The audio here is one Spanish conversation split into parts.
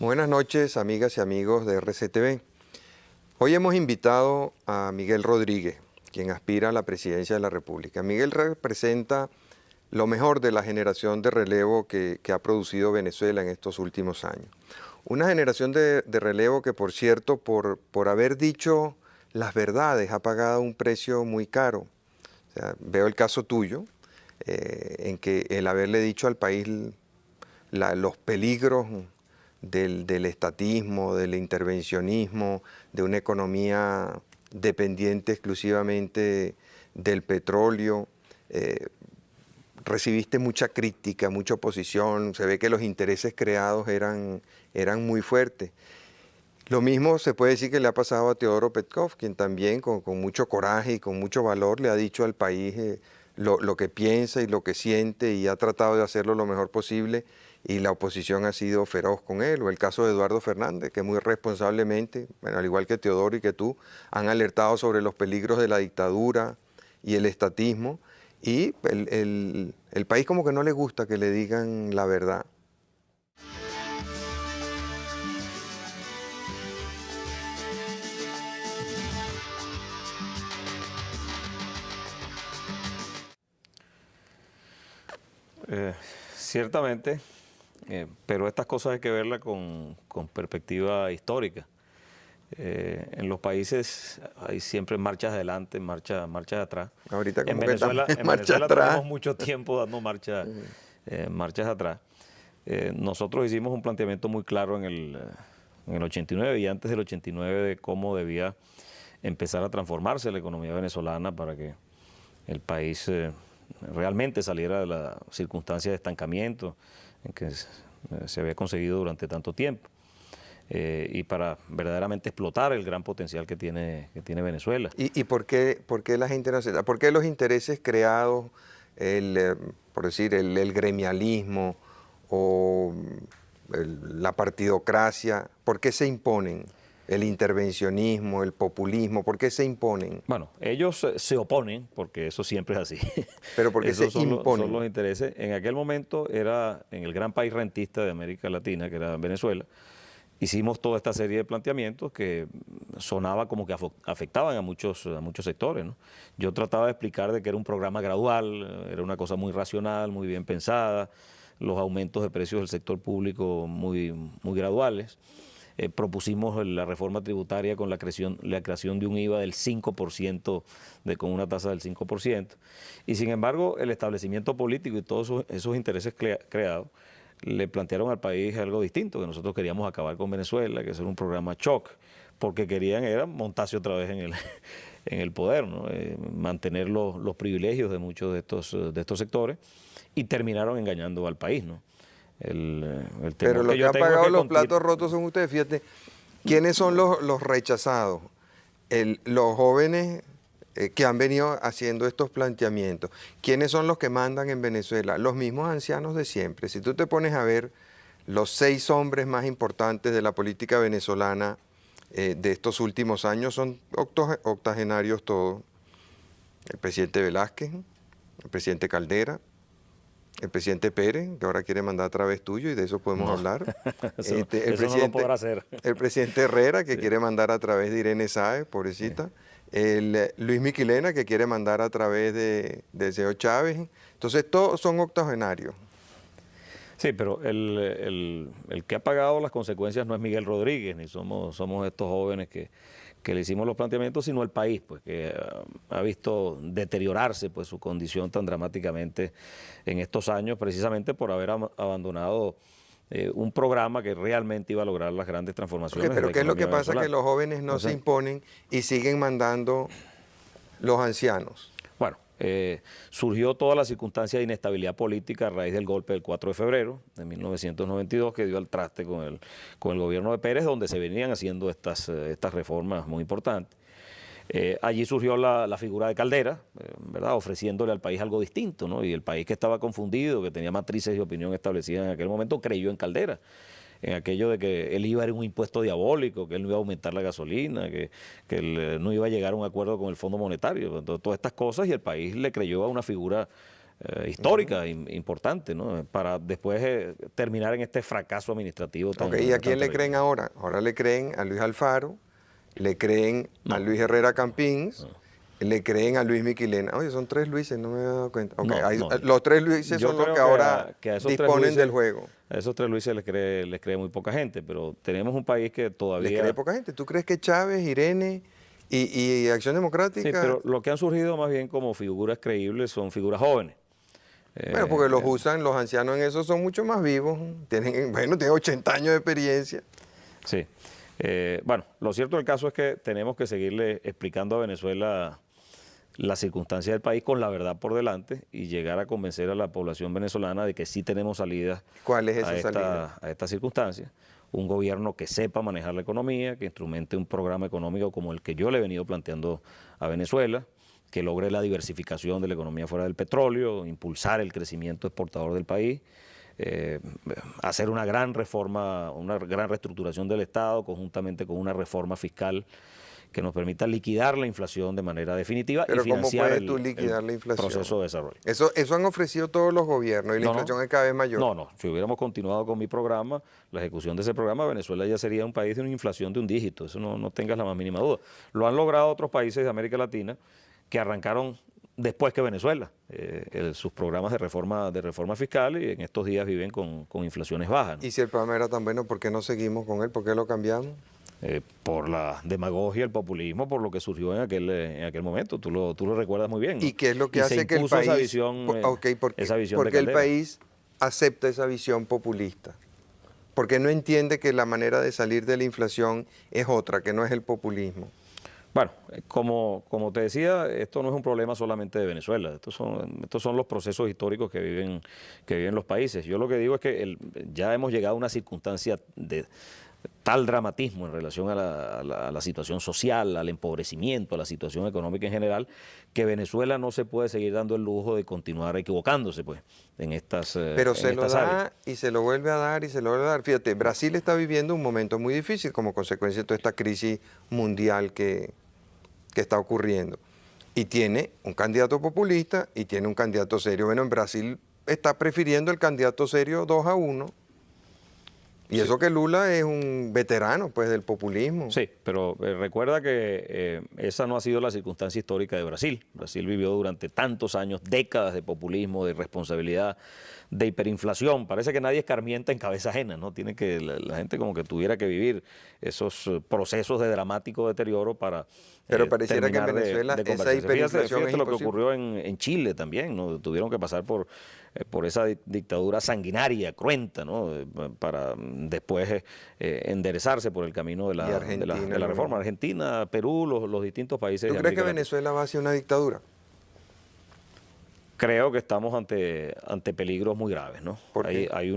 Buenas noches, amigas y amigos de RCTV. Hoy hemos invitado a Miguel Rodríguez, quien aspira a la presidencia de la República. Miguel representa lo mejor de la generación de relevo que ha producido Venezuela en estos últimos años. Una generación de relevo que, por cierto, por haber dicho las verdades, ha pagado un precio muy caro. O sea, veo el caso tuyo, en que el haberle dicho al país los peligros del estatismo, del intervencionismo, de una economía dependiente exclusivamente del petróleo. Recibiste mucha crítica, mucha oposición, se ve que los intereses creados eran muy fuertes. Lo mismo se puede decir que le ha pasado a Teodoro Petkov, quien también con mucho coraje y con mucho valor le ha dicho al país lo que piensa y lo que siente, y ha tratado de hacerlo lo mejor posible, y la oposición ha sido feroz con él. O el caso de Eduardo Fernández, que muy responsablemente, bueno, al igual que Teodoro y que tú, han alertado sobre los peligros de la dictadura y el estatismo, y el país como que no le gusta que le digan la verdad. Ciertamente, pero estas cosas hay que verlas con perspectiva histórica. En los países hay siempre marchas adelante, marchas atrás. Ahorita como En que Venezuela, estamos en marcha atrás. tenemos mucho tiempo dando marchas atrás. Nosotros hicimos un planteamiento muy claro en el 89 y antes del 89 de cómo debía empezar a transformarse la economía venezolana para que el país realmente saliera de la circunstancia de estancamiento en que se había conseguido durante tanto tiempo, y para verdaderamente explotar el gran potencial que tiene Venezuela. ¿Y por qué la gente no acepta? ¿Por qué los intereses creados, por decir, el gremialismo o la partidocracia, por qué se imponen? El intervencionismo, el populismo, ¿por qué se imponen? Bueno, ellos se oponen, porque eso siempre es así. Pero ¿por qué se Esos imponen? son los intereses. En aquel momento era en el gran país rentista de América Latina, que era Venezuela. Hicimos toda esta serie de planteamientos que sonaba como que afectaban a muchos sectores, ¿no? Yo trataba de explicar de que era un programa gradual, era una cosa muy racional, muy bien pensada, los aumentos de precios del sector público muy graduales. Propusimos la reforma tributaria con la creación de un IVA del 5%, con una tasa del 5%. Y sin embargo, el establecimiento político y todos esos intereses creados le plantearon al país algo distinto, que nosotros queríamos acabar con Venezuela, que era un programa shock, porque querían era montarse otra vez en el poder, ¿no? Mantener los privilegios de muchos de estos sectores, y terminaron engañando al país, ¿no? Pero los que han pagado los platos rotos son ustedes. Fíjate, ¿quiénes son los rechazados? Los jóvenes que han venido haciendo estos planteamientos. ¿Quiénes son los que mandan en Venezuela? Los mismos ancianos de siempre. Si tú te pones a ver los 6 hombres más importantes de la política venezolana de estos últimos años, son octogenarios todos. El presidente Velázquez, el presidente Caldera, el presidente Pérez, que ahora quiere mandar a través tuyo, y de eso podemos hablar. Eso no lo podrá hacer. El presidente Herrera, que quiere mandar a través de Irene Sáez, pobrecita. El Luis Miquilena, que quiere mandar a través del señor Chávez. Entonces, todos son octogenarios. Sí, pero el que ha pagado las consecuencias no es Miguel Rodríguez, ni somos estos jóvenes que le hicimos los planteamientos, sino el país, pues, que ha visto deteriorarse pues su condición tan dramáticamente en estos años, precisamente por haber abandonado un programa que realmente iba a lograr las grandes transformaciones. Okay, pero ¿qué es lo que pasa? Que los jóvenes no se imponen y siguen mandando los ancianos. Bueno, surgió toda la circunstancia de inestabilidad política a raíz del golpe del 4 de febrero de 1992, que dio al traste con el gobierno de Pérez, donde se venían haciendo estas reformas muy importantes. Allí surgió la figura de Caldera, ¿verdad?, ofreciéndole al país algo distinto, ¿no? Y el país, que estaba confundido, que tenía matrices de opinión establecidas en aquel momento, creyó en Caldera, en aquello de que el IVA era un impuesto diabólico, que él no iba a aumentar la gasolina, que él no iba a llegar a un acuerdo con el Fondo Monetario, todas estas cosas, y el país le creyó a una figura histórica, importante, ¿no? Para después terminar en este fracaso administrativo tan... Ok, ¿y a tan quién le terrible. creen ahora? Ahora le creen a Luis Alfaro, le creen a Luis Herrera Campins, le creen a Luis Miquilena. Oye, son 3 Luises, no me había dado cuenta. Ok, No. los 3 Luises Yo son los creo que ahora que a esos tres disponen Luises, del juego. a esos 3 Luises les cree muy poca gente, pero tenemos un país que Les todavía... cree poca gente. ¿Tú crees que Chávez, Irene y Acción Sí, Democrática? pero lo que han surgido más bien como figuras creíbles son figuras jóvenes. Bueno, porque los usan, los ancianos en eso son mucho más vivos. Tienen 80 años de experiencia. Sí. Bueno, lo cierto del caso es que tenemos que seguirle explicando a Venezuela las circunstancias del país con la verdad por delante y llegar a convencer a la población venezolana de que sí tenemos salidas ¿Cuál es esa salida? a estas circunstancias. Un gobierno que sepa manejar la economía, que instrumente un programa económico como el que yo le he venido planteando a Venezuela, que logre la diversificación de la economía fuera del petróleo, impulsar el crecimiento exportador del país, hacer una gran reforma, una gran reestructuración del Estado conjuntamente con una reforma fiscal que nos permita liquidar la inflación de manera definitiva Pero y financiar ¿cómo puedes tú liquidar el la inflación? proceso de desarrollo. Eso han ofrecido todos los gobiernos y la inflación es cada vez mayor. No, si hubiéramos continuado con mi programa, la ejecución de ese programa, Venezuela ya sería un país de una inflación de un dígito, eso no tengas la más mínima duda. Lo han logrado otros países de América Latina que arrancaron después que Venezuela, sus programas de reforma fiscal y en estos días viven con inflaciones bajas, ¿no? Y si el programa era tan bueno, ¿por qué no seguimos con él? ¿Por qué lo cambiamos? Por la demagogia, el populismo, por lo que surgió en aquel momento. Tú lo recuerdas muy bien, ¿no? ¿Y qué es lo que Y hace se que el impuso país... esa visión, esa visión de porque el Caldera. país acepta esa visión populista? Porque no entiende que la manera de salir de la inflación es otra, que no es el populismo. Bueno, como te decía, esto no es un problema solamente de Venezuela, estos son los procesos históricos que viven los países. Yo lo que digo es que ya hemos llegado a una circunstancia de tal dramatismo en relación a la situación social, al empobrecimiento, a la situación económica en general, que Venezuela no se puede seguir dando el lujo de continuar equivocándose pues, en estas Pero en se lo estas da áreas. y se lo vuelve a dar y se lo vuelve a dar. Fíjate, Brasil está viviendo un momento muy difícil como consecuencia de toda esta crisis mundial que está ocurriendo. Y tiene un candidato populista y tiene un candidato serio. Bueno, en Brasil está prefiriendo el candidato serio 2-1. Y eso que Lula es un veterano pues del populismo. Sí, pero recuerda que esa no ha sido la circunstancia histórica de Brasil. Brasil vivió durante tantos años, décadas de populismo, de irresponsabilidad, de hiperinflación. Parece que nadie escarmienta en cabeza ajena, ¿no? Tiene que la gente como que tuviera que vivir esos procesos de dramático deterioro para Pero pareciera que en terminar Venezuela de esa convertirse. hiperinflación Fíjate es lo que imposible. ocurrió en Chile también, ¿no? Tuvieron que pasar por esa dictadura sanguinaria, cruenta, ¿no? Para después enderezarse por el camino de Y la Argentina, reforma. Argentina, Perú, los distintos países ¿Tú de crees que América Latina. Venezuela va hacia una dictadura? Creo que estamos ante peligros muy graves, ¿no? ¿Por qué? Hay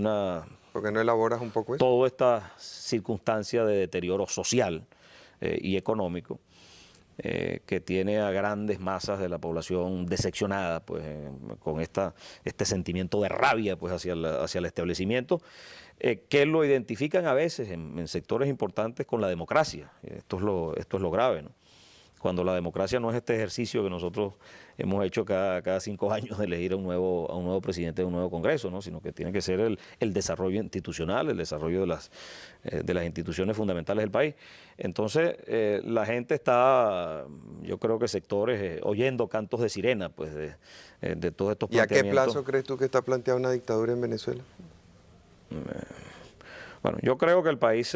¿Por qué no elaboras un poco eso? toda esta circunstancia de deterioro social y económico que tiene a grandes masas de la población decepcionada pues, con este sentimiento de rabia pues, hacia el establecimiento, que lo identifican a veces en sectores importantes con la democracia. Esto es lo grave, ¿no? Cuando la democracia no es este ejercicio que nosotros hemos hecho cada 5 años de elegir a un nuevo presidente de un nuevo Congreso, ¿no? Sino que tiene que ser el desarrollo institucional, el desarrollo de las instituciones fundamentales del país. Entonces, la gente está, yo creo que sectores, oyendo cantos de sirena pues, de todos estos ¿Y a qué planteamientos. plazo crees tú que está planteada una dictadura en Venezuela? Bueno, yo creo que el país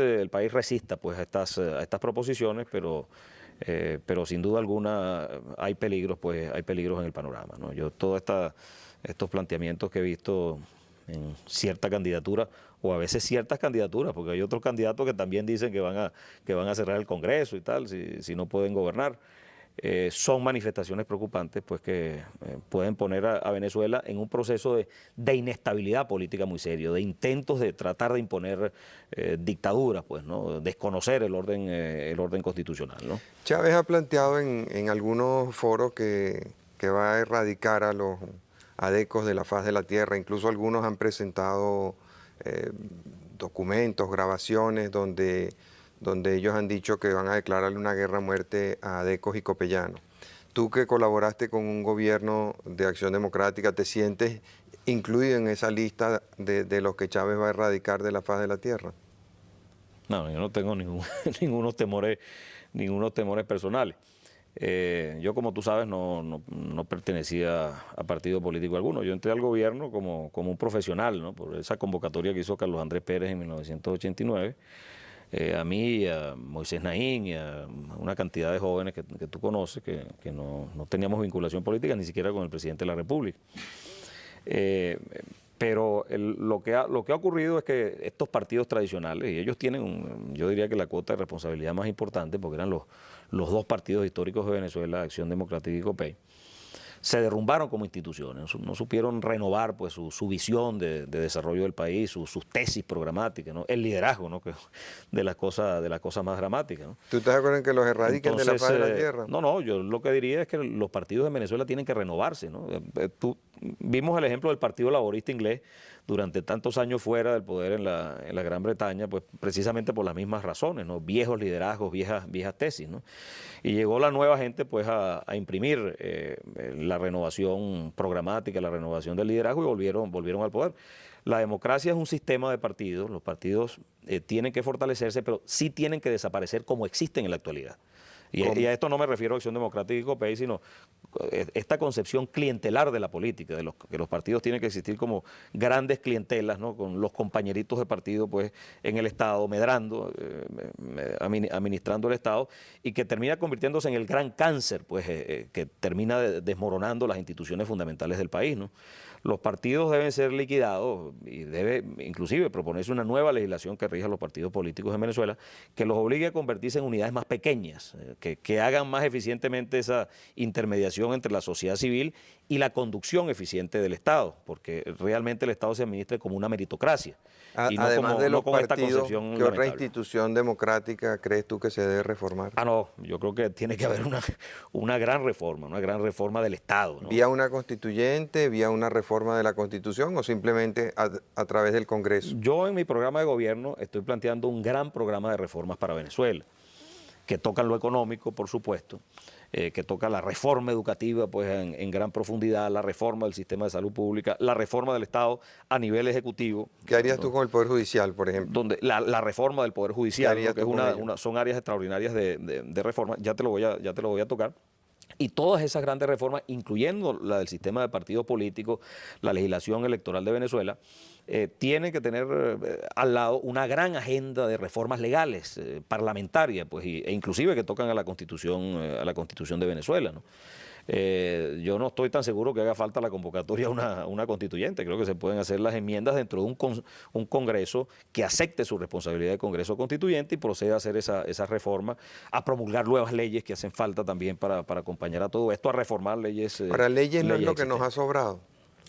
resista pues, a estas proposiciones, pero sin duda alguna hay peligros en el panorama, ¿no? Yo todos estos planteamientos que he visto en cierta candidatura, o a veces ciertas candidaturas, porque hay otros candidatos que también dicen que van a cerrar el Congreso y tal, si no pueden gobernar. Son manifestaciones preocupantes pues que pueden poner a Venezuela en un proceso de inestabilidad política muy serio, de intentos de tratar de imponer dictaduras, pues, ¿no? Desconocer el orden constitucional, ¿no? Chávez ha planteado en algunos foros que va a erradicar a los adecos de la faz de la tierra. Incluso algunos han presentado documentos, grabaciones donde ellos han dicho que van a declararle una guerra a muerte a adecos y copellanos. Tú que colaboraste con un gobierno de Acción Democrática, ¿te sientes incluido en esa lista de los que Chávez va a erradicar de la faz de la tierra? No, yo no tengo ningunos temores personales. Yo, como tú sabes, no pertenecía a partido político alguno. Yo entré al gobierno como un profesional, ¿no? Por esa convocatoria que hizo Carlos Andrés Pérez en 1989. A mí, y a Moisés Naín y a una cantidad de jóvenes que tú conoces que no teníamos vinculación política ni siquiera con el presidente de la República. Pero lo que ha ocurrido es que estos partidos tradicionales, y ellos tienen, yo diría que la cuota de responsabilidad más importante, porque eran los dos partidos históricos de Venezuela, Acción Democrática y COPEI, se derrumbaron como instituciones, no supieron renovar pues su visión de desarrollo del país, sus tesis programáticas, ¿no? El liderazgo, ¿no? Que de las cosas más dramáticas, ¿no? ¿Tú estás de acuerdo en que los erradiquen de la faz de la tierra? No, yo lo que diría es que los partidos de Venezuela tienen que renovarse, ¿no? Vimos el ejemplo del Partido Laborista Inglés durante tantos años fuera del poder en la Gran Bretaña, pues precisamente por las mismas razones, ¿no? Viejos liderazgos, viejas tesis, ¿no? Y llegó la nueva gente pues a imprimir la renovación programática, la renovación del liderazgo y volvieron al poder. La democracia es un sistema de partidos, los partidos tienen que fortalecerse, pero sí tienen que desaparecer como existen en la actualidad. Y a esto no me refiero a Acción Democrática y COPEI, sino esta concepción clientelar de la política, que los partidos tienen que existir como grandes clientelas, ¿no? Con los compañeritos de partido pues, en el Estado, medrando, administrando el Estado, y que termina convirtiéndose en el gran cáncer, pues, que termina desmoronando las instituciones fundamentales del país, ¿no? Los partidos deben ser liquidados y debe inclusive proponerse una nueva legislación que rija a los partidos políticos en Venezuela, que los obligue a convertirse en unidades más pequeñas, que hagan más eficientemente esa intermediación entre la sociedad civil y la conducción eficiente del Estado, porque realmente el Estado se administra como una meritocracia. Y no Además como, de los no con esta partidos, concepción ¿qué otra lamentable. institución democrática crees tú que se debe reformar? No, yo creo que tiene que haber una gran reforma del Estado, ¿no? ¿Vía una constituyente, vía una reforma de la Constitución o simplemente a través del Congreso? Yo en mi programa de gobierno estoy planteando un gran programa de reformas para Venezuela, que tocan lo económico, por supuesto, que toca la reforma educativa pues, en gran profundidad, la reforma del sistema de salud pública, la reforma del Estado a nivel ejecutivo. ¿Qué harías tú con el Poder Judicial, por ejemplo? Donde la reforma del Poder Judicial, ¿no? Que son áreas extraordinarias de reforma, ya te lo voy a tocar. Y todas esas grandes reformas, incluyendo la del sistema de partidos políticos, la legislación electoral de Venezuela, tienen que tener al lado una gran agenda de reformas legales, parlamentarias, pues, e inclusive que tocan a la Constitución de Venezuela, ¿no? Yo no estoy tan seguro que haga falta la convocatoria a una constituyente. Creo que se pueden hacer las enmiendas dentro de un Congreso que acepte su responsabilidad de Congreso constituyente y proceda a hacer esa reforma, a promulgar nuevas leyes que hacen falta también para acompañar a todo esto, a reformar leyes. Para leyes no es lo que nos ha sobrado.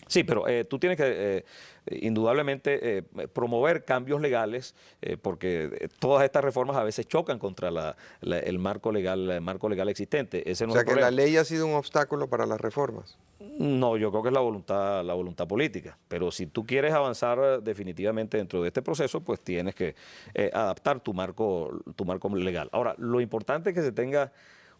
Sí, pero tú tienes que indudablemente promover cambios legales porque todas estas reformas a veces chocan contra el marco legal existente. Ese no O sea es el que problema. la ley ha sido un obstáculo para las reformas. No, yo creo que es la voluntad política. Pero si tú quieres avanzar definitivamente dentro de este proceso, pues tienes que adaptar tu marco legal. Ahora, lo importante es que se tenga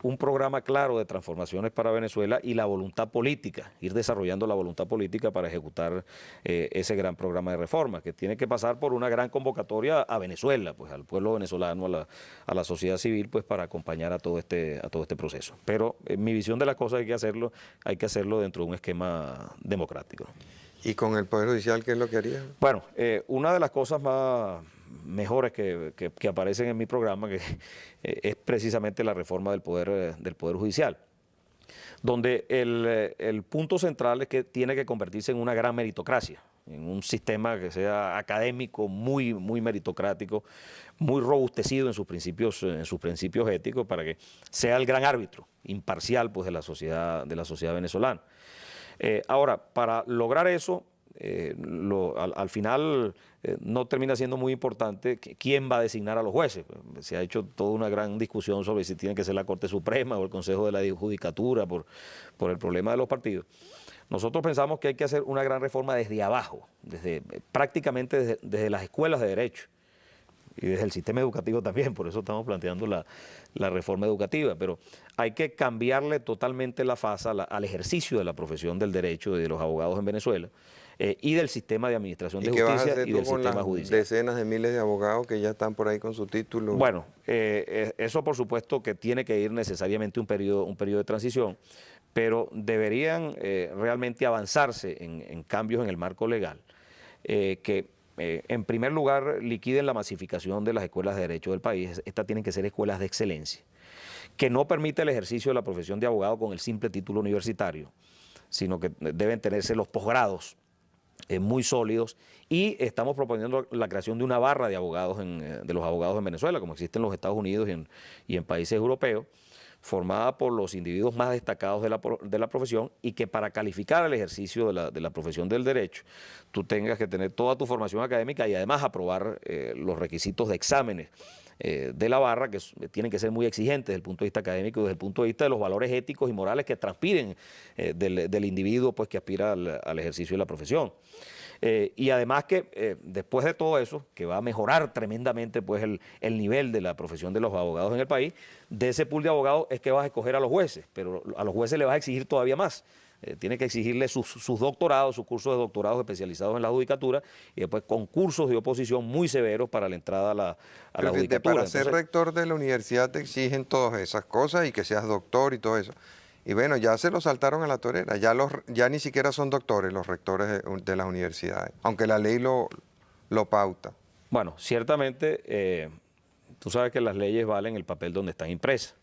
un programa claro de transformaciones para Venezuela y la voluntad política, ir desarrollando la voluntad política para ejecutar ese gran programa de reformas, que tiene que pasar por una gran convocatoria a Venezuela, pues al pueblo venezolano, a la sociedad civil, pues para acompañar a todo este proceso. Pero mi visión de las cosas hay que hacerlo dentro de un esquema democrático. ¿Y con el Poder Judicial qué es lo que haría? Bueno, una de las cosas mejores que aparecen en mi programa es precisamente la reforma del Poder Judicial, donde el punto central es que tiene que convertirse en una gran meritocracia, en un sistema que sea académico, muy meritocrático, muy robustecido en sus principios éticos, para que sea el gran árbitro imparcial pues, de la sociedad venezolana. Ahora, para lograr eso, al final no termina siendo muy importante quién va a designar a los jueces. Se ha hecho toda una gran discusión sobre si tiene que ser la Corte Suprema o el Consejo de la Judicatura por el problema de los partidos. Nosotros pensamos que hay que hacer una gran reforma desde abajo, prácticamente desde las escuelas de derecho. y desde el sistema educativo también, por eso estamos planteando la reforma educativa, pero hay que cambiarle totalmente la faz al ejercicio de la profesión del derecho y de los abogados en Venezuela, y del sistema de administración ¿Y de qué vas a justicia hacer y tú del con sistema las judicial. decenas de miles de abogados que ya están por ahí con su título? Bueno, eso por supuesto que tiene que ir necesariamente un periodo de transición, pero deberían realmente avanzarse en cambios en el marco legal, que en primer lugar liquiden la masificación de las escuelas de derecho del país. Estas tienen que ser escuelas de excelencia, que no permite el ejercicio de la profesión de abogado con el simple título universitario, sino que deben tenerse los posgrados muy sólidos, y estamos proponiendo la creación de una barra de abogados, de los abogados en Venezuela, como existe en los Estados Unidos y en países europeos, formada por los individuos más destacados de la profesión, y que para calificar el ejercicio de la profesión del derecho, tú tengas que tener toda tu formación académica y además aprobar los requisitos de exámenes de la barra, que tienen que ser muy exigentes desde el punto de vista académico y desde el punto de vista de los valores éticos y morales que transpiren del individuo, pues, que aspira al ejercicio de la profesión. Y además que después de todo eso, que va a mejorar tremendamente, pues, el nivel de la profesión de los abogados en el país, de ese pool de abogados es que vas a escoger a los jueces, pero a los jueces le vas a exigir todavía más. Tiene que exigirle sus doctorados, sus cursos de doctorados especializados en la judicatura, y después concursos de oposición muy severos para la entrada a la Pero fíjate, judicatura. para ser rector de la universidad te exigen todas esas cosas y que seas doctor y todo eso. Y bueno, ya se lo saltaron a la torera, ya ni siquiera son doctores los rectores de las universidades, aunque la ley lo pauta. Bueno, ciertamente, tú sabes que las leyes valen el papel donde están impresas.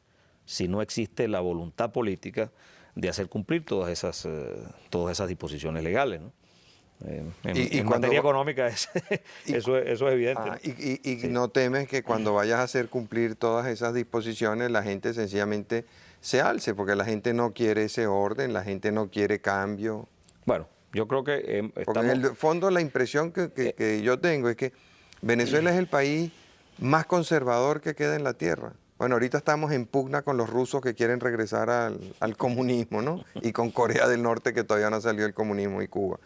Si no existe la voluntad política de hacer cumplir todas esas disposiciones legales, ¿no? En materia económica eso es evidente, ¿no? Y Sí. no temes que cuando vayas a hacer cumplir todas esas disposiciones, la gente sencillamente se alce, porque la gente no quiere ese orden, la gente no quiere cambio. Bueno, yo creo que Porque en el fondo la impresión que yo tengo es que Venezuela es el país más conservador que queda en la tierra. Bueno, ahorita estamos en pugna con los rusos que quieren regresar al comunismo, ¿no? Y con Corea del Norte, que todavía no salió el comunismo, y Cuba.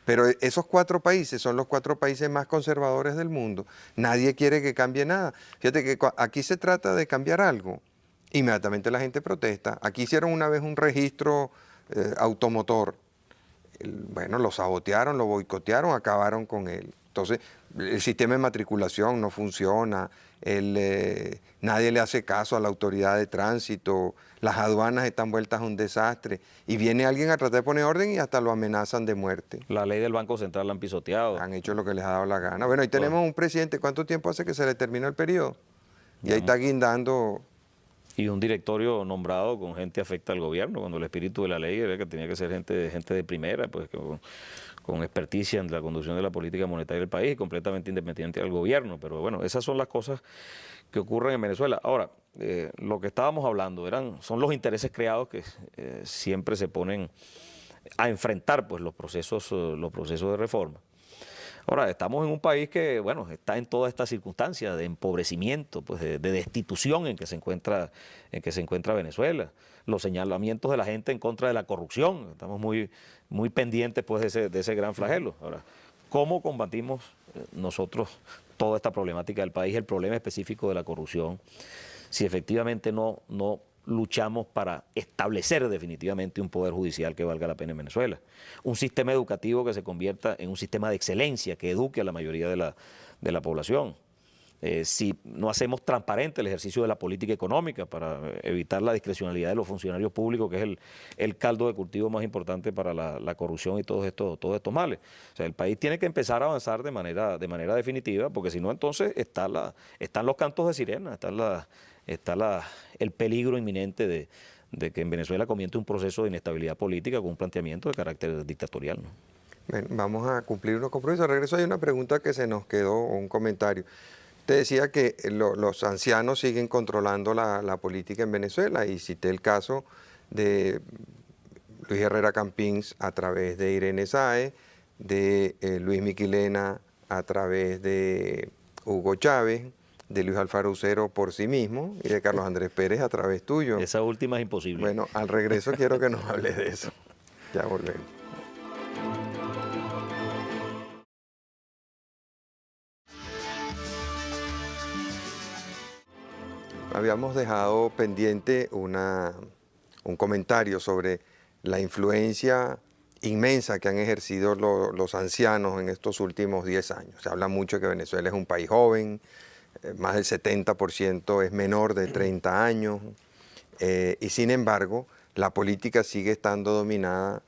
Pero esos 4 países son los 4 países más conservadores del mundo. Nadie quiere que cambie nada. Fíjate que aquí se trata de cambiar algo. Inmediatamente la gente protesta. Aquí hicieron una vez un registro automotor. Bueno, lo sabotearon, lo boicotearon, acabaron con él. Entonces, el sistema de matriculación no funciona, nadie le hace caso a la autoridad de tránsito, las aduanas están vueltas a un desastre, y viene alguien a tratar de poner orden y hasta lo amenazan de muerte. La ley del Banco Central la han pisoteado. Han hecho lo que les ha dado la gana. Bueno, y tenemos un presidente, ¿cuánto tiempo hace que se le terminó el periodo? Y ahí está guindando. Y un directorio nombrado con gente afecta al gobierno, cuando el espíritu de la ley era que tenía que ser gente de primera, pues con experticia en la conducción de la política monetaria del país, completamente independiente del gobierno. Pero bueno, esas son las cosas que ocurren en Venezuela. Ahora, lo que estábamos hablando son los intereses creados que siempre se ponen a enfrentar, pues, los procesos de reforma. Ahora, estamos en un país que, bueno, está en toda esta circunstancia de empobrecimiento, pues, de destitución en que se encuentra Venezuela. Los señalamientos de la gente en contra de la corrupción. Estamos muy pendientes, pues, de ese gran flagelo. Ahora, ¿cómo combatimos nosotros toda esta problemática del país, el problema específico de la corrupción, si efectivamente no luchamos para establecer definitivamente un poder judicial que valga la pena en Venezuela? Un sistema educativo que se convierta en un sistema de excelencia, que eduque a la mayoría de la población. Si no hacemos transparente el ejercicio de la política económica para evitar la discrecionalidad de los funcionarios públicos, que es el caldo de cultivo más importante para la corrupción y todos estos males. O sea, el país tiene que empezar a avanzar de manera definitiva, porque si no, entonces están los cantos de sirena, está el peligro inminente de que en Venezuela comience un proceso de inestabilidad política con un planteamiento de carácter dictatorial, ¿no? Bueno, vamos a cumplir unos compromisos. Al regreso hay una pregunta que se nos quedó, un comentario. Te decía que los ancianos siguen controlando la política en Venezuela, y cité el caso de Luis Herrera Campins a través de Irene Sáez, de Luis Miquilena a través de Hugo Chávez, de Luis Alfaro Ucero por sí mismo, y de Carlos Andrés Pérez a través tuyo. Esa última es imposible. Bueno, al regreso quiero que nos hables de eso. Ya volvemos. habíamos dejado pendiente un comentario sobre la influencia inmensa que han ejercido los ancianos en estos últimos 10 años. Se habla mucho que Venezuela es un país joven, más del 70% es menor de 30 años, y sin embargo la política sigue estando dominada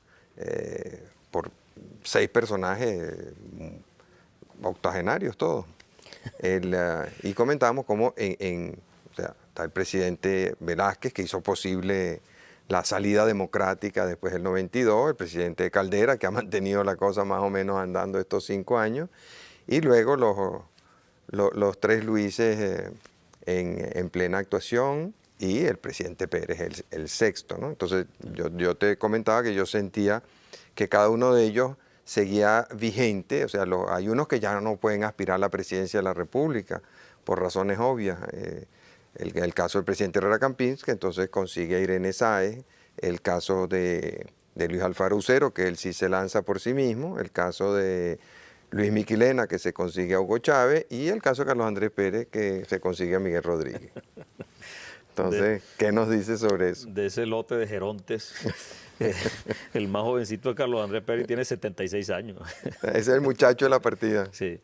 por 6 personajes octogenarios todos. Y comentamos cómo o sea, está el presidente Velázquez, que hizo posible la salida democrática después del 92, el presidente Caldera, que ha mantenido la cosa más o menos andando estos 5 años, y luego los 3 Luises en plena actuación, y el presidente Pérez, el sexto, ¿no? Entonces yo te comentaba que yo sentía que cada uno de ellos seguía vigente, o sea, hay unos que ya no pueden aspirar a la presidencia de la República por razones obvias. El caso del presidente Herrera Campins, que entonces consigue a Irene Sáez, el caso de Luis Alfaro Ucero, que él sí se lanza por sí mismo, el caso de Luis Miquilena, que se consigue a Hugo Chávez, y el caso de Carlos Andrés Pérez, que se consigue a Miguel Rodríguez. Entonces, ¿qué nos dice sobre eso? De ese lote de gerontes, el más jovencito de Carlos Andrés Pérez tiene 76 años. Ese es el muchacho de la partida. Sí.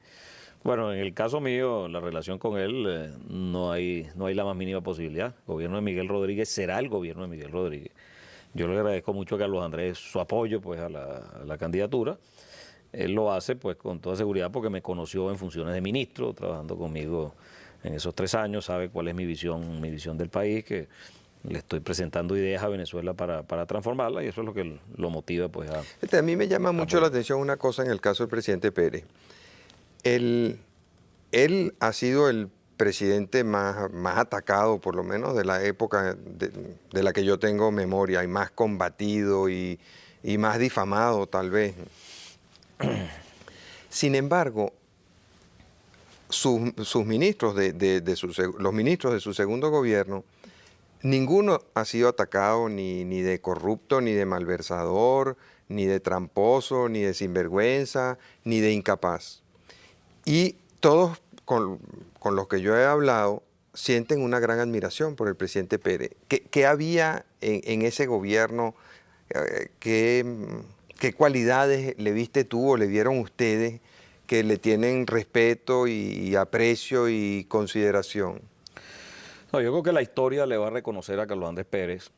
Bueno, en el caso mío, la relación con él, no hay la más mínima posibilidad. El gobierno de Miguel Rodríguez será el gobierno de Miguel Rodríguez. Yo le agradezco mucho a Carlos Andrés su apoyo pues, a la candidatura. Él lo hace pues con toda seguridad porque me conoció en funciones de ministro, trabajando conmigo en esos 3 años, sabe cuál es mi visión del país, que le estoy presentando ideas a Venezuela para transformarla, y eso es lo que lo motiva pues a mí me llama mucho la atención una cosa en el caso del presidente Pérez. Él ha sido el presidente más atacado, por lo menos de la época de la que yo tengo memoria, y más combatido y más difamado tal vez. Sin embargo, sus ministros los ministros de su segundo gobierno, ninguno ha sido atacado ni de corrupto, ni de malversador, ni de tramposo, ni de sinvergüenza, ni de incapaz. Y todos con los que yo he hablado sienten una gran admiración por el presidente Pérez. ¿Qué había en ese gobierno? ¿Qué cualidades le viste tú o le vieron ustedes que le tienen respeto y aprecio y consideración? No, yo creo que la historia le va a reconocer a Carlos Andrés Pérez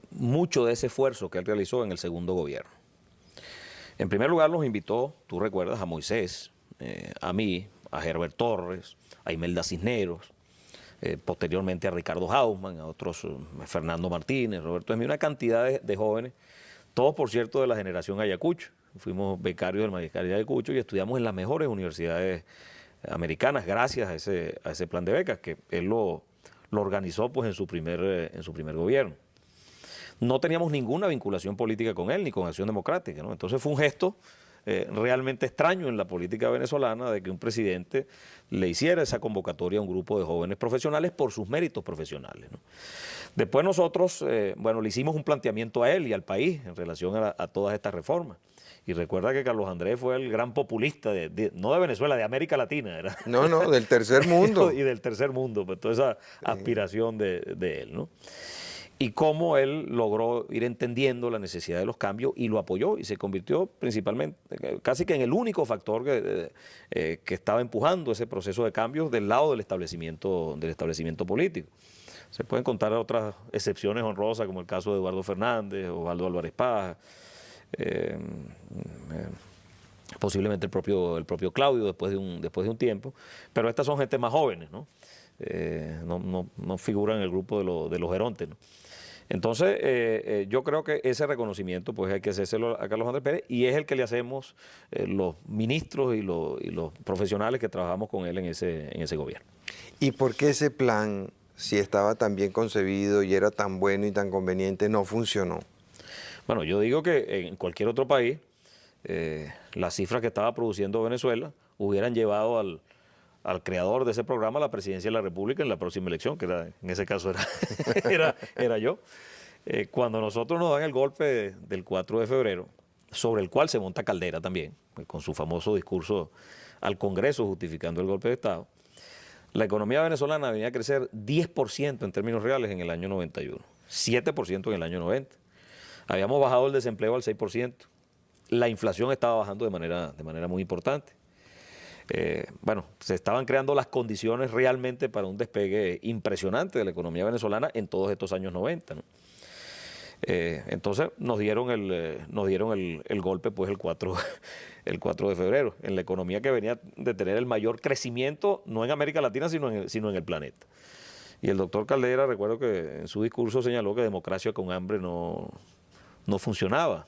mucho de ese esfuerzo que él realizó en el segundo gobierno. En primer lugar nos invitó, tú recuerdas, a Moisés, a mí, a Herbert Torres, a Imelda Cisneros, posteriormente a Ricardo Hausmann, a otros, Fernando Martínez, Roberto Esmí, una cantidad de jóvenes, todos por cierto de la generación Ayacucho. Fuimos becarios del Magisterial de Ayacucho y estudiamos en las mejores universidades americanas gracias a ese plan de becas que él lo organizó pues en su primer gobierno. No teníamos ninguna vinculación política con él ni con Acción Democrática, ¿no? Entonces fue un gesto realmente extraño en la política venezolana de que un presidente le hiciera esa convocatoria a un grupo de jóvenes profesionales por sus méritos profesionales, ¿no? Después nosotros, bueno, le hicimos un planteamiento a él y al país en relación a todas estas reformas. Y recuerda que Carlos Andrés fue el gran populista, no de Venezuela, de América Latina. Era. No, del tercer mundo. Y del tercer mundo, pues toda esa aspiración de él, ¿no? Y cómo él logró ir entendiendo la necesidad de los cambios y lo apoyó y se convirtió principalmente, casi que en el único factor que estaba empujando ese proceso de cambios del lado del establecimiento político. Se pueden contar otras excepciones honrosas como el caso de Eduardo Fernández, Osvaldo Álvarez Paz, posiblemente el propio Claudio después de un tiempo, pero estas son gente más jóvenes, ¿no? No figuran en el grupo de los gerontes, ¿no? Entonces, yo creo que ese reconocimiento pues hay que hacérselo a Carlos Andrés Pérez y es el que le hacemos los ministros y los profesionales que trabajamos con él en ese gobierno. ¿Y por qué ese plan, si estaba tan bien concebido y era tan bueno y tan conveniente, no funcionó? Bueno, yo digo que en cualquier otro país, las cifras que estaba produciendo Venezuela hubieran llevado al creador de ese programa a la presidencia de la República en la próxima elección, que en ese caso era yo. Cuando nosotros nos dan el golpe del 4 de febrero, sobre el cual se monta Caldera también, con su famoso discurso al Congreso justificando el golpe de Estado, La economía venezolana venía a crecer 10% en términos reales en el año 91, 7% en el año 90. Habíamos bajado el desempleo al 6%. La inflación estaba bajando de manera muy importante. Bueno, se estaban creando las condiciones realmente para un despegue impresionante de la economía venezolana en todos estos años 90, ¿no? Entonces nos dieron el golpe pues el 4 de febrero, en la economía que venía de tener el mayor crecimiento, no en América Latina, sino en el planeta. Y el doctor Caldera, recuerdo que en su discurso señaló que democracia con hambre no funcionaba.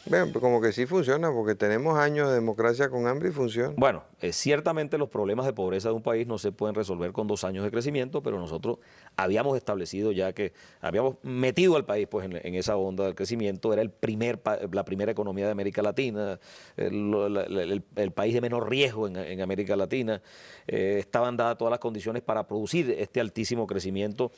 Bueno, como que sí funciona, porque tenemos años de democracia con hambre y funciona. Bueno, ciertamente los problemas de pobreza de un país no se pueden resolver con 2 años de crecimiento, pero nosotros habíamos establecido ya que habíamos metido al país pues en esa onda del crecimiento. Era la primera economía de América Latina, el país de menor riesgo en América Latina. Estaban dadas todas las condiciones para producir este altísimo crecimiento,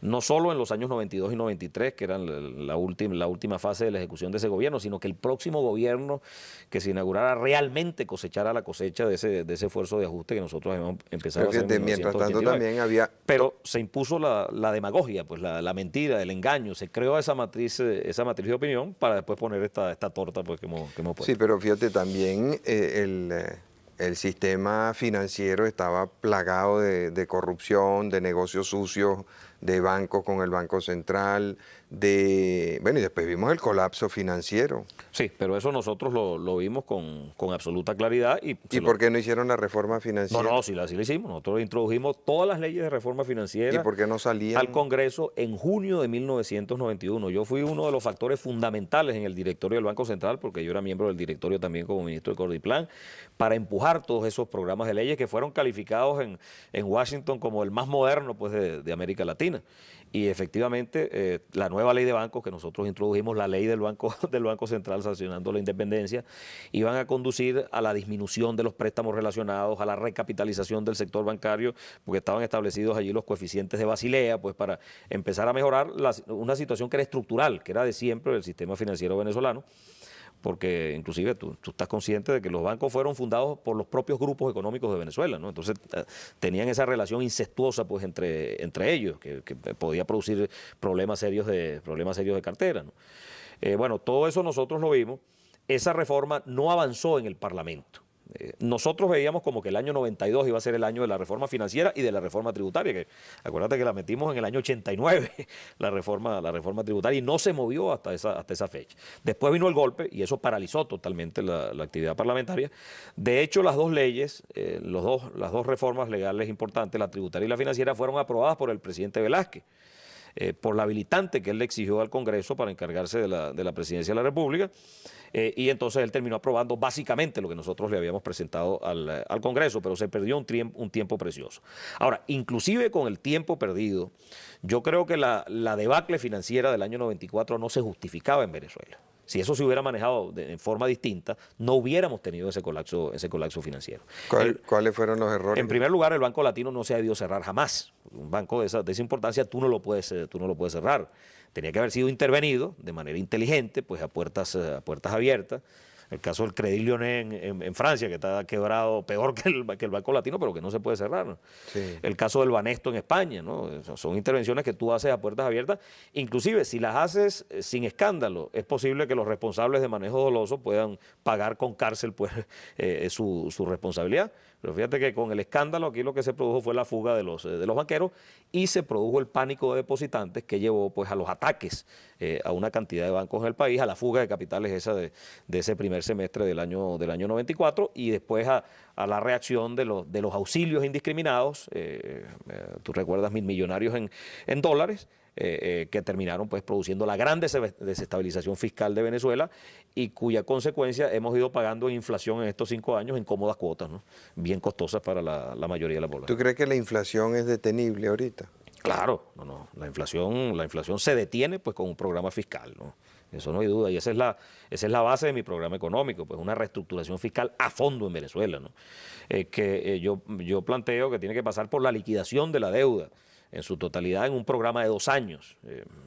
no solo en los años 92 y 93, que eran la última fase de la ejecución de ese gobierno, sino que el próximo gobierno que se inaugurara realmente cosechara la cosecha de ese esfuerzo de ajuste que nosotros habíamos empezado a hacer en 1989. Mientras tanto también había... Pero se impuso la demagogia, pues la mentira, el engaño, se creó esa matriz de opinión para después poner esta torta pues, que hemos puesto. Sí, pero fíjate también el sistema financiero estaba plagado de corrupción, de negocios sucios, de bancos con el Banco Central, bueno, y después vimos el colapso financiero. Sí, pero eso nosotros lo vimos con absoluta claridad. ¿Y por qué no hicieron la reforma financiera? No, sí la hicimos. Nosotros introdujimos todas las leyes de reforma financiera. ¿Y por qué no salían? Al Congreso en junio de 1991. Yo fui uno de los factores fundamentales en el directorio del Banco Central, porque yo era miembro del directorio también como ministro de Cordiplan, para empujar todos esos programas de leyes que fueron calificados en Washington como el más moderno pues, de América Latina. Y efectivamente, la nueva ley de bancos que nosotros introdujimos, la ley del Banco Central sancionando la independencia, iban a conducir a la disminución de los préstamos relacionados, a la recapitalización del sector bancario, porque estaban establecidos allí los coeficientes de Basilea, pues para empezar a mejorar una situación que era estructural, que era de siempre del sistema financiero venezolano. Porque inclusive tú estás consciente de que los bancos fueron fundados por los propios grupos económicos de Venezuela, ¿no? Entonces tenían esa relación incestuosa pues entre ellos, que podía producir problemas serios de cartera, ¿no? Bueno, todo eso nosotros lo vimos. Esa reforma no avanzó en el Parlamento. Nosotros veíamos como que el año 92 iba a ser el año de la reforma financiera y de la reforma tributaria, que acuérdate que la metimos en el año 89, la reforma tributaria, y no se movió hasta esa fecha. Después vino el golpe y eso paralizó totalmente la actividad parlamentaria. De hecho, las dos leyes, las dos reformas legales importantes, la tributaria y la financiera, fueron aprobadas por el presidente Velázquez. Por la habilitante que él le exigió al Congreso para encargarse de la presidencia de la República, y entonces él terminó aprobando básicamente lo que nosotros le habíamos presentado al Congreso, pero se perdió un tiempo precioso. Ahora, inclusive con el tiempo perdido, yo creo que la debacle financiera del año 94 no se justificaba en Venezuela. Si eso se hubiera manejado en forma distinta, no hubiéramos tenido ese colapso financiero. ¿Cuáles fueron los errores? En primer lugar, el Banco Latino no se ha debido cerrar jamás. Un banco de esa importancia tú no lo puedes cerrar. Tenía que haber sido intervenido de manera inteligente, pues a puertas abiertas. El caso del Crédit Lyonnais en Francia, que está quebrado peor que el Banco Latino, pero que no se puede cerrar, ¿no? Sí. El caso del Banesto en España, ¿no? Son intervenciones que tú haces a puertas abiertas. Inclusive, si las haces sin escándalo, es posible que los responsables de manejo doloso puedan pagar con cárcel pues, su responsabilidad. Pero fíjate que con el escándalo aquí lo que se produjo fue la fuga de los banqueros y se produjo el pánico de depositantes que llevó pues, a los ataques a una cantidad de bancos en el país, a la fuga de capitales esa de ese primer semestre del año 94 y después a la reacción de los auxilios indiscriminados, tú recuerdas 1.000 millonarios en dólares, que terminaron pues produciendo la gran desestabilización fiscal de Venezuela y cuya consecuencia hemos ido pagando en inflación en estos 5 años en cómodas cuotas, ¿no? Bien costosas para la mayoría de la población. ¿Tú crees que la inflación es detenible ahorita? Claro, no. La inflación se detiene pues con un programa fiscal, ¿no? Eso no hay duda, y esa es la base de mi programa económico, pues una reestructuración fiscal a fondo en Venezuela, ¿no? Yo planteo que tiene que pasar por la liquidación de la deuda en su totalidad en un programa de 2 años.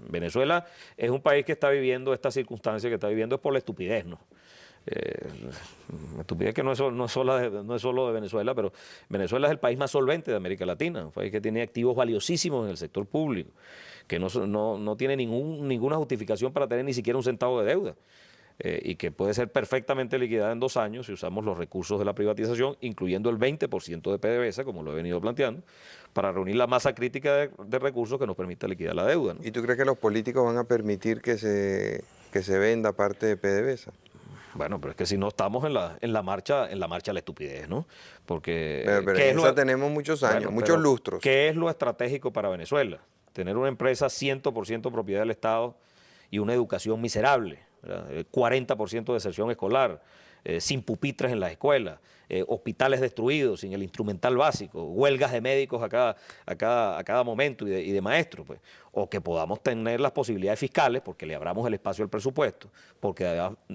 Venezuela es un país que está viviendo esta circunstancia que está viviendo es por la estupidez, ¿no? Estupidez que no es solo de Venezuela, pero Venezuela es el país más solvente de América Latina, un país que tiene activos valiosísimos en el sector público, que no tiene ninguna justificación para tener ni siquiera un centavo de deuda. Y que puede ser perfectamente liquidada en 2 años si usamos los recursos de la privatización, incluyendo el 20% de PDVSA, como lo he venido planteando, para reunir la masa crítica de recursos que nos permita liquidar la deuda, ¿no? ¿Y tú crees que los políticos van a permitir que se venda parte de PDVSA? Bueno, pero es que si no estamos en la marcha a la estupidez, ¿no? Porque Pero en esa tenemos muchos años, muchos lustros. ¿Qué es lo estratégico para Venezuela? Tener una empresa 100% propiedad del Estado y una educación miserable, ¿verdad? 40% de deserción escolar, sin pupitres en las escuelas, hospitales destruidos, sin el instrumental básico, huelgas de médicos a cada momento y de maestros, pues. O que podamos tener las posibilidades fiscales, porque le abramos el espacio al presupuesto, porque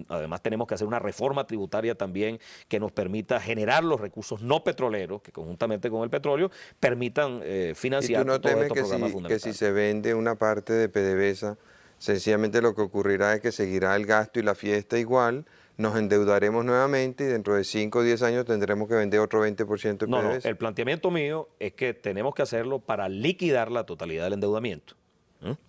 además tenemos que hacer una reforma tributaria también que nos permita generar los recursos no petroleros, que conjuntamente con el petróleo permitan financiar todos estos programas fundamentales. Que si se vende una parte de PDVSA, sencillamente lo que ocurrirá es que seguirá el gasto y la fiesta igual, nos endeudaremos nuevamente y dentro de 5 o 10 años tendremos que vender otro 20% de PDVSA? No, el planteamiento mío es que tenemos que hacerlo para liquidar la totalidad del endeudamiento.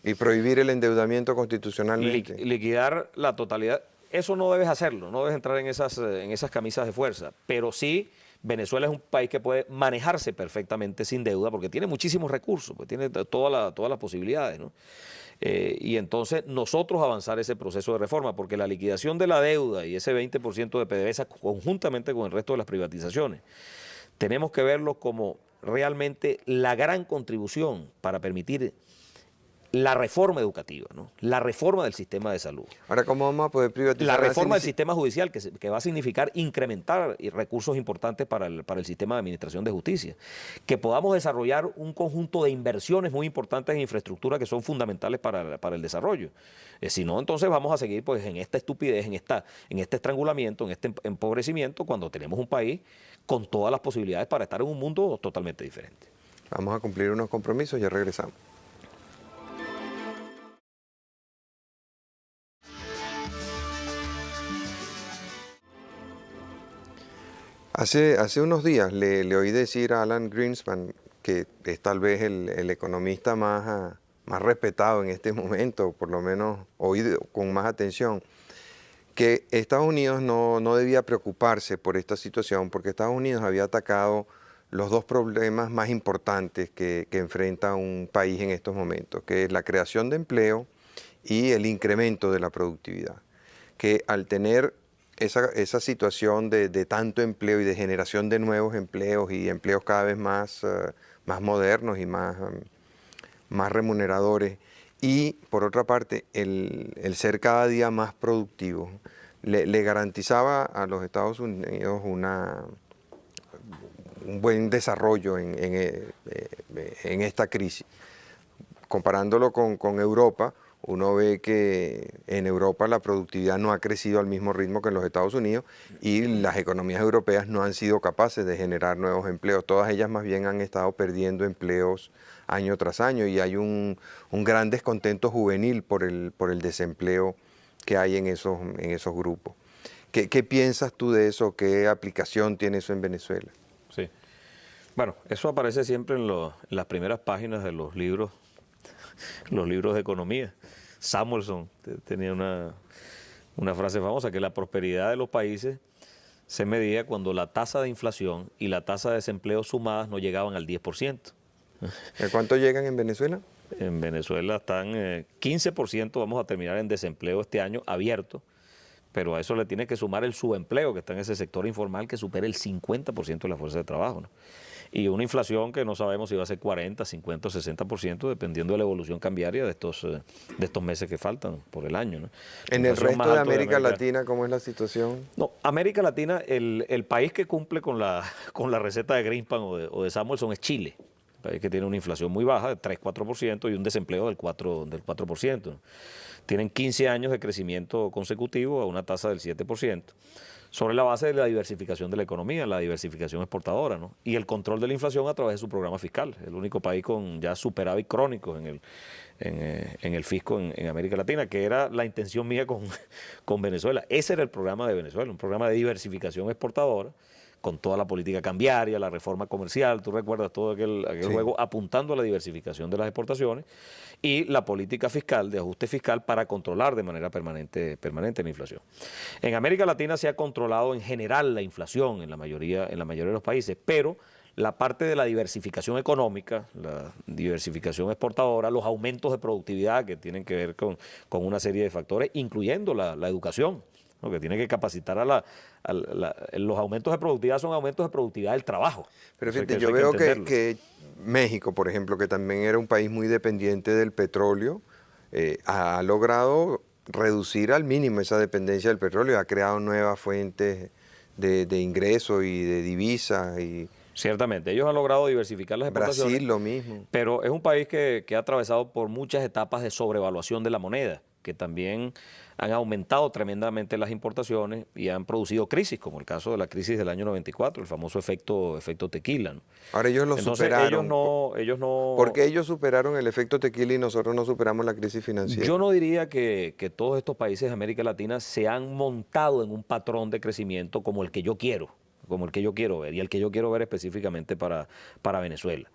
Y prohibir el endeudamiento constitucionalmente. Liquidar la totalidad, eso no debes hacerlo, no debes entrar en esas camisas de fuerza, pero sí Venezuela es un país que puede manejarse perfectamente sin deuda porque tiene muchísimos recursos, pues tiene todas las posibilidades, ¿no? Y entonces nosotros avanzar ese proceso de reforma, porque la liquidación de la deuda y ese 20% de PDVSA conjuntamente con el resto de las privatizaciones, tenemos que verlo como realmente la gran contribución para permitir la reforma educativa, ¿no? La reforma del sistema de salud. Ahora, ¿cómo vamos a poder privatizar? La reforma del sistema judicial, que va a significar incrementar recursos importantes para el sistema de administración de justicia. Que podamos desarrollar un conjunto de inversiones muy importantes en infraestructura que son fundamentales para el desarrollo. Si no, entonces vamos a seguir pues, en esta estupidez, en este estrangulamiento, en este empobrecimiento, cuando tenemos un país con todas las posibilidades para estar en un mundo totalmente diferente. Vamos a cumplir unos compromisos y ya regresamos. Hace unos días le oí decir a Alan Greenspan, que es tal vez el economista más respetado en este momento, por lo menos oído con más atención, que Estados Unidos no debía preocuparse por esta situación porque Estados Unidos había atacado los 2 problemas más importantes que enfrenta un país en estos momentos, que es la creación de empleo y el incremento de la productividad. Que al tener esa situación de tanto empleo y de generación de nuevos empleos y empleos cada vez más modernos y más remuneradores, y por otra parte el ser cada día más productivo, le garantizaba a los Estados Unidos un buen desarrollo en esta crisis. Comparándolo con Europa, uno ve que en Europa la productividad no ha crecido al mismo ritmo que en los Estados Unidos y las economías europeas no han sido capaces de generar nuevos empleos. Todas ellas más bien han estado perdiendo empleos año tras año y hay un gran descontento juvenil por el desempleo que hay en esos grupos. ¿Qué piensas tú de eso? ¿Qué aplicación tiene eso en Venezuela? Sí. Bueno, eso aparece siempre en las primeras páginas de los libros de economía. Samuelson tenía una frase famosa, que la prosperidad de los países se medía cuando la tasa de inflación y la tasa de desempleo sumadas no llegaban al 10%. ¿De cuánto llegan en Venezuela? En Venezuela están 15%, vamos a terminar en desempleo este año abierto, pero a eso le tiene que sumar el subempleo que está en ese sector informal que supera el 50% de la fuerza de trabajo, ¿no? Y una inflación que no sabemos si va a ser 40, 50 o 60%, dependiendo de la evolución cambiaria de estos meses que faltan por el año, ¿no? ¿En el resto de América Latina cómo es la situación? No, América Latina, el país que cumple con la receta de Greenspan o de Samuelson es Chile. Un país que tiene una inflación muy baja, de 3-4%, y un desempleo del 4%. Tienen 15 años de crecimiento consecutivo a una tasa del 7%. sobre la base de la diversificación de la economía, la diversificación exportadora, ¿no? Y el control de la inflación a través de su programa fiscal. El único país con ya superávit crónico en el fisco en América Latina, que era la intención mía con Venezuela. Ese era el programa de Venezuela, un programa de diversificación exportadora, con toda la política cambiaria, la reforma comercial, tú recuerdas todo aquel Sí. juego apuntando a la diversificación de las exportaciones y la política fiscal, de ajuste fiscal para controlar de manera permanente la inflación. En América Latina se ha controlado en general la inflación en la mayoría de los países, pero la parte de la diversificación económica, la diversificación exportadora, los aumentos de productividad que tienen que ver con una serie de factores, incluyendo la educación, ¿no? Que tiene que capacitar los aumentos de productividad son aumentos de productividad del trabajo. Pero Entonces, fíjate, eso yo hay veo entenderlo. que México, por ejemplo, que también era un país muy dependiente del petróleo, ha logrado reducir al mínimo esa dependencia del petróleo, ha creado nuevas fuentes de ingresos y de divisas, y Ciertamente, ellos han logrado diversificar las exportaciones, Brasil lo mismo. pero es un país que ha atravesado por muchas etapas de sobrevaluación de la moneda, que también han aumentado tremendamente las importaciones y han producido crisis, como el caso de la crisis del año 94, el famoso efecto tequila, ¿no? Ahora ellos lo Entonces superaron. ellos no, ¿Por qué ellos superaron el efecto tequila y nosotros no superamos la crisis financiera? yo no diría que todos estos países de América Latina se han montado en un patrón de crecimiento como el que yo quiero ver, y el que yo quiero ver específicamente para Venezuela.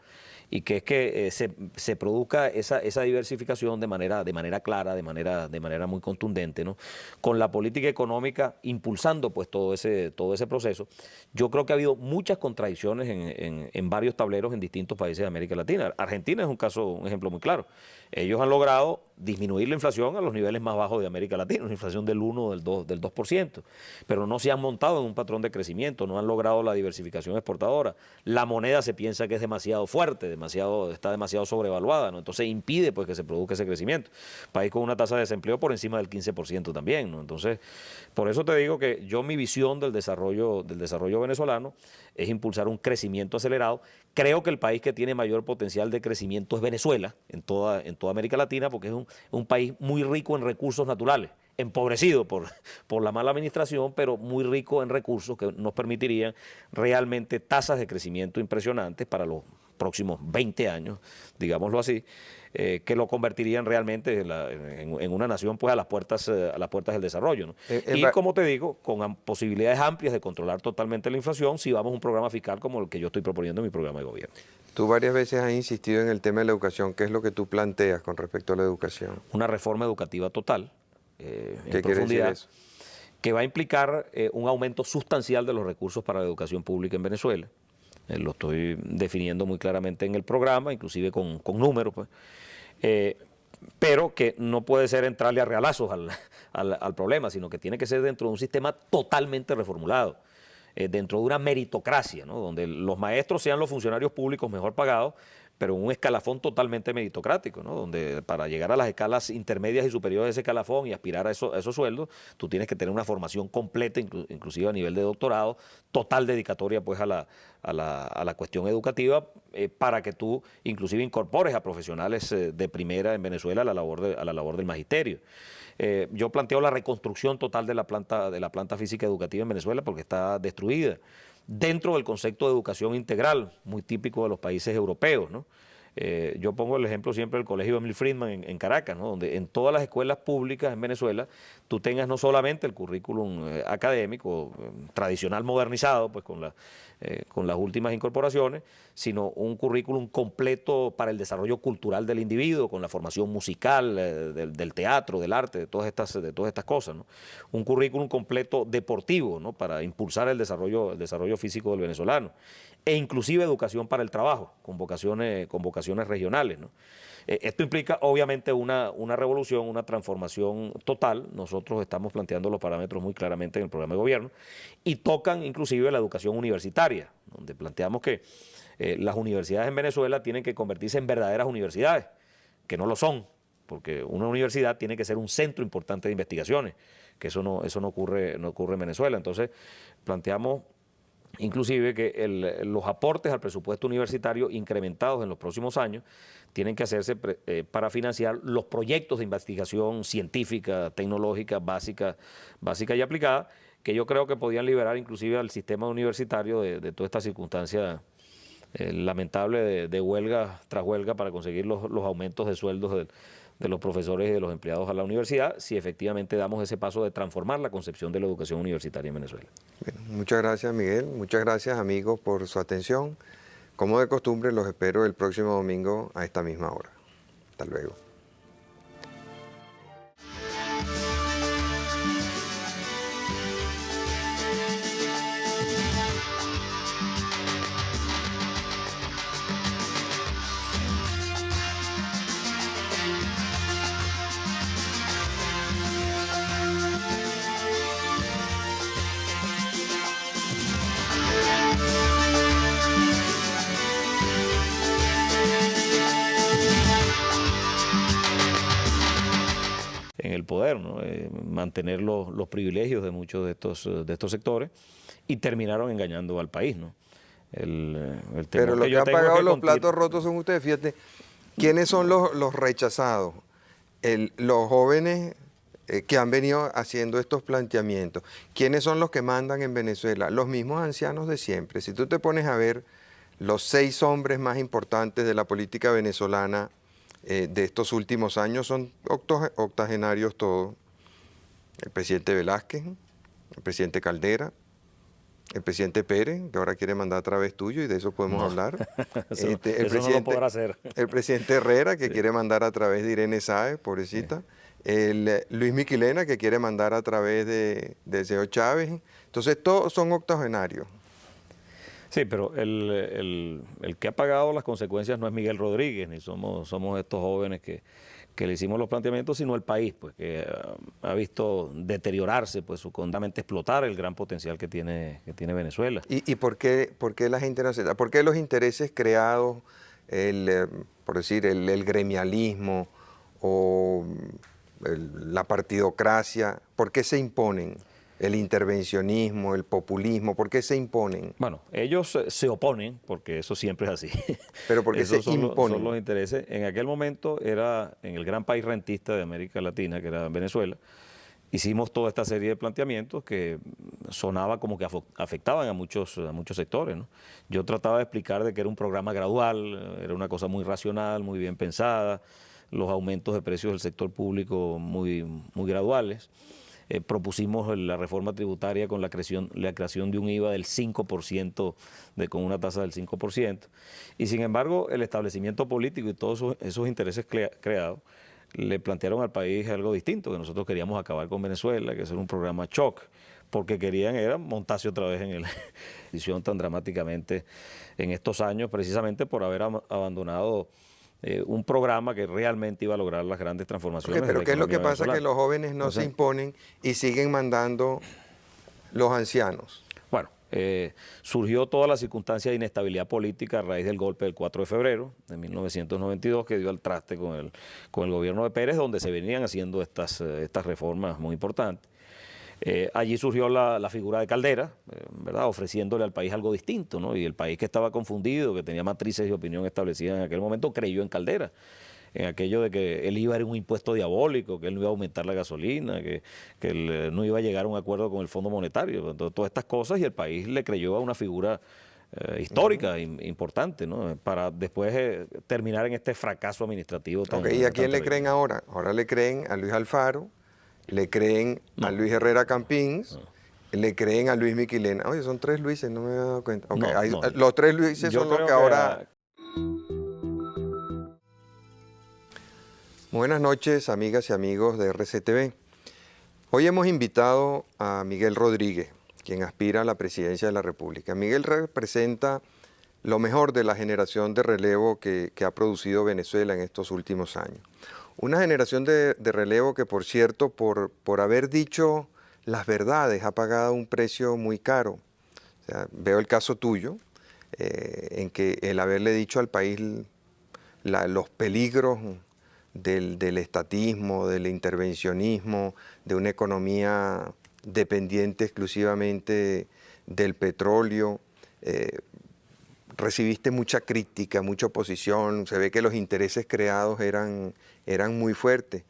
Y que es que se produzca esa diversificación de manera clara, de manera muy contundente, ¿no? Con la política económica impulsando pues todo ese proceso. Yo creo que ha habido muchas contradicciones en varios tableros en distintos países de América Latina. Argentina es un ejemplo muy claro. Ellos han logrado disminuir la inflación a los niveles más bajos de América Latina, una inflación del 1 o del 2%, pero no se han montado en un patrón de crecimiento, no han logrado la diversificación exportadora. La moneda se piensa que es demasiado fuerte, está demasiado sobrevaluada, ¿no? Entonces impide pues que se produzca ese crecimiento. País con una tasa de desempleo por encima del 15% también, ¿no? Entonces, por eso te digo que mi visión del desarrollo venezolano es impulsar un crecimiento acelerado. Creo que el país que tiene mayor potencial de crecimiento es Venezuela, en toda América Latina, porque es un país muy rico en recursos naturales, empobrecido por la mala administración, pero muy rico en recursos que nos permitirían realmente tasas de crecimiento impresionantes para los próximos 20 años, digámoslo así, que lo convertirían realmente en una nación pues a las puertas del desarrollo, ¿no? Y como te digo, con posibilidades amplias de controlar totalmente la inflación si vamos a un programa fiscal como el que yo estoy proponiendo en mi programa de gobierno. Tú varias veces has insistido en el tema de la educación. ¿Qué es lo que tú planteas con respecto a la educación? Una reforma educativa total, ¿Qué en quiere decir profundidad, eso? que va a implicar un aumento sustancial de los recursos para la educación pública en Venezuela. Lo estoy definiendo muy claramente en el programa, inclusive con números, pues. Pero que no puede ser entrarle a realazos al problema, sino que tiene que ser dentro de un sistema totalmente reformulado, dentro de una meritocracia, ¿no? Donde los maestros sean los funcionarios públicos mejor pagados, pero en un escalafón totalmente meritocrático, ¿no? Donde para llegar a las escalas intermedias y superiores de ese escalafón y aspirar a esos sueldos, tú tienes que tener una formación completa, inclusive a nivel de doctorado, total dedicatoria pues a la cuestión educativa, para que tú inclusive incorpores a profesionales de primera en Venezuela a la labor del magisterio. Yo planteo la reconstrucción total de la planta física educativa en Venezuela porque está destruida, dentro del concepto de educación integral, muy típico de los países europeos, ¿no? Yo pongo el ejemplo siempre del Colegio Emil Friedman en Caracas, ¿no? Donde en todas las escuelas públicas en Venezuela tú tengas no solamente el currículum académico tradicional modernizado, pues con las últimas incorporaciones, sino un currículum completo para el desarrollo cultural del individuo, con la formación musical, del teatro, del arte, de todas estas cosas, ¿no? Un currículum completo deportivo, ¿no? Para impulsar el desarrollo físico del venezolano, e inclusive educación para el trabajo, con vocaciones regionales, ¿no? Esto implica obviamente una revolución, una transformación total. Nosotros estamos planteando los parámetros muy claramente en el programa de gobierno y tocan inclusive la educación universitaria, donde planteamos que las universidades en Venezuela tienen que convertirse en verdaderas universidades, que no lo son, porque una universidad tiene que ser un centro importante de investigaciones, que eso no ocurre en Venezuela. Entonces planteamos inclusive que los aportes al presupuesto universitario incrementados en los próximos años tienen que hacerse para financiar los proyectos de investigación científica, tecnológica, básica y aplicada, que yo creo que podían liberar inclusive al sistema universitario de toda esta circunstancia lamentable de huelga tras huelga para conseguir los aumentos de sueldos de los profesores y de los empleados a la universidad, si efectivamente damos ese paso de transformar la concepción de la educación universitaria en Venezuela. Bueno, muchas gracias, Miguel. Muchas gracias, amigos, por su atención. Como de costumbre, los espero el próximo domingo a esta misma hora. Hasta luego. En el poder, ¿no? Mantener los privilegios de muchos de estos sectores, y terminaron engañando al país, ¿no? El temor Pero los que yo han tengo es pagado que los platos rotos son ustedes. Fíjate, ¿quiénes son los rechazados? Los jóvenes que han venido haciendo estos planteamientos. ¿Quiénes son los que mandan en Venezuela? Los mismos ancianos de siempre. Si tú te pones a ver los 6 hombres más importantes de la política venezolana de estos últimos años, son octogenarios todos. El presidente Velázquez, el presidente Caldera, el presidente Pérez, que ahora quiere mandar a través tuyo, y de eso podemos hablar. Eso no lo podrá hacer. El presidente Herrera, que quiere mandar a través de Irene Sáez, pobrecita. El Luis Miquilena, que quiere mandar a través del señor Chávez. Entonces, todos son octogenarios. Sí, pero el que ha pagado las consecuencias no es Miguel Rodríguez, ni somos estos jóvenes que le hicimos los planteamientos, sino el país, pues, que ha visto deteriorarse, pues, fundamentalmente explotar el gran potencial que tiene Venezuela. ¿Y por qué la gente no acepta? ¿Por qué los intereses creados, por decir, el gremialismo o la partidocracia, por qué se imponen? El intervencionismo, el populismo, ¿por qué se imponen? Bueno, ellos se oponen, porque eso siempre es así. Pero porque se imponen. Son los intereses. En aquel momento era en el gran país rentista de América Latina, que era Venezuela. Hicimos toda esta serie de planteamientos que sonaba como que afectaban a muchos sectores, ¿no? Yo trataba de explicar de que era un programa gradual, era una cosa muy racional, muy bien pensada, los aumentos de precios del sector público muy graduales. Propusimos la reforma tributaria con la creación de un IVA del 5%, con una tasa del 5%. Y sin embargo, el establecimiento político y todos esos intereses creados le plantearon al país algo distinto, que nosotros queríamos acabar con Venezuela, que era un programa shock, porque querían era montarse otra vez en la decisión tan dramáticamente en estos años, precisamente por haber abandonado un programa que realmente iba a lograr las grandes transformaciones. Pero ¿qué es lo que pasa? Que los jóvenes no se imponen y siguen mandando los ancianos. Bueno, surgió toda la circunstancia de inestabilidad política a raíz del golpe del 4 de febrero de 1992, que dio al traste con el gobierno de Pérez, donde se venían haciendo estas reformas muy importantes. Allí surgió la figura de Caldera, ¿verdad?, ofreciéndole al país algo distinto, ¿no? Y el país, que estaba confundido, que tenía matrices de opinión establecidas en aquel momento, creyó en Caldera, en aquello de que el IVA era un impuesto diabólico, que él no iba a aumentar la gasolina, que él no iba a llegar a un acuerdo con el Fondo Monetario, todas estas cosas, y el país le creyó a una figura histórica, importante, ¿no?, para después terminar en este fracaso administrativo. ¿Y a quién le creen ahora? Ahora le creen a Luis Alfaro, le creen a Luis Herrera Campins, le creen a Luis Miquilena. Oye, son 3 Luises, no me había dado cuenta. Okay, los 3 Luises son los que ahora... Buenas noches, amigas y amigos de RCTV. Hoy hemos invitado a Miguel Rodríguez, quien aspira a la presidencia de la República. Miguel representa lo mejor de la generación de relevo que ha producido Venezuela en estos últimos años. Una generación de relevo que, por cierto, por haber dicho las verdades, ha pagado un precio muy caro. O sea, veo el caso tuyo, en que el haberle dicho al país los peligros del estatismo, del intervencionismo, de una economía dependiente exclusivamente del petróleo, recibiste mucha crítica, mucha oposición, se ve que los intereses creados eran muy fuertes.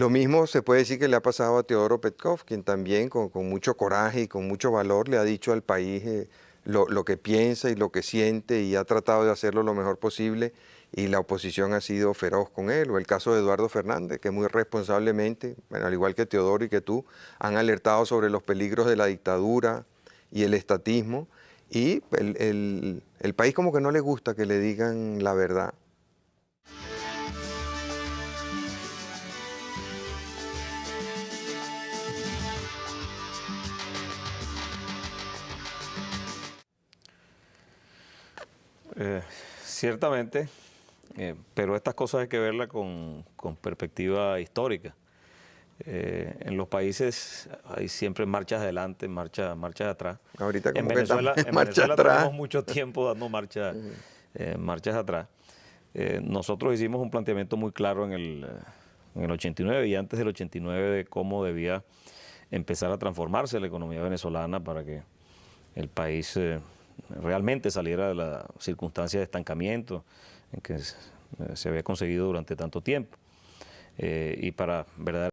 Lo mismo se puede decir que le ha pasado a Teodoro Petkov, quien también con mucho coraje y con mucho valor le ha dicho al país lo que piensa y lo que siente y ha tratado de hacerlo lo mejor posible y la oposición ha sido feroz con él. O el caso de Eduardo Fernández, que muy responsablemente, bueno, al igual que Teodoro y que tú, han alertado sobre los peligros de la dictadura y el estatismo y el país como que no le gusta que le digan la verdad. Ciertamente, pero estas cosas hay que verlas con perspectiva histórica. En los países hay siempre marchas adelante, marchas atrás. Ahorita como En que estamos en marcha Venezuela atrás. tenemos mucho tiempo dando marchas atrás. Nosotros hicimos un planteamiento muy claro en el 89 y antes del 89 de cómo debía empezar a transformarse la economía venezolana para que el país realmente saliera de la circunstancia de estancamiento en que se había conseguido durante tanto tiempo. Y para verdaderamente